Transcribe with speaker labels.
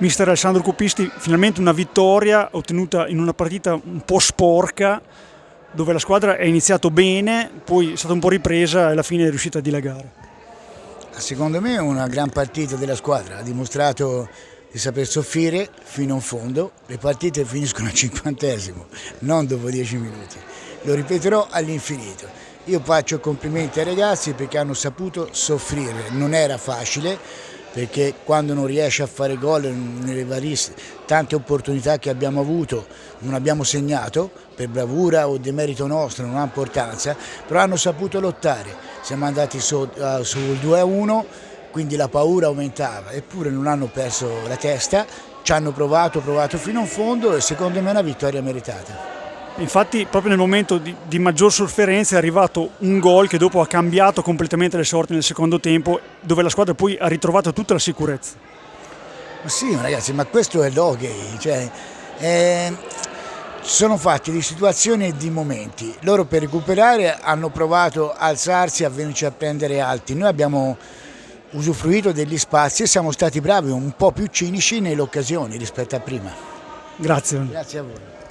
Speaker 1: Mister Alessandro Copisti, finalmente una vittoria ottenuta in una partita un po' sporca, dove la squadra è iniziato bene, poi è stata un po' ripresa e alla fine è riuscita a dilagare.
Speaker 2: Secondo me è una gran partita della squadra, ha dimostrato di saper soffrire fino in fondo. Le partite finiscono al 50°, non dopo 10 minuti. Lo ripeterò all'infinito. Io faccio complimenti ai ragazzi perché hanno saputo soffrire, non era facile, perché quando non riesci a fare gol nelle varie tante opportunità che abbiamo avuto non abbiamo segnato, per bravura o demerito nostro non ha importanza, però hanno saputo lottare, siamo andati sul 2-1, quindi la paura aumentava, eppure non hanno perso la testa, ci hanno provato fino in fondo e secondo me è una vittoria meritata.
Speaker 1: Infatti proprio nel momento di maggior sofferenza è arrivato un gol che dopo ha cambiato completamente le sorti nel secondo tempo, dove la squadra poi ha ritrovato tutta la sicurezza.
Speaker 2: Ma sì ragazzi, ma questo è l'hockey, cioè, sono fatti di situazioni e di momenti. Loro per recuperare hanno provato a alzarsi, a venirci a prendere alti. Noi abbiamo usufruito degli spazi e siamo stati bravi, un po' più cinici nelle occasioni rispetto a prima.
Speaker 1: Grazie.
Speaker 2: Grazie a voi.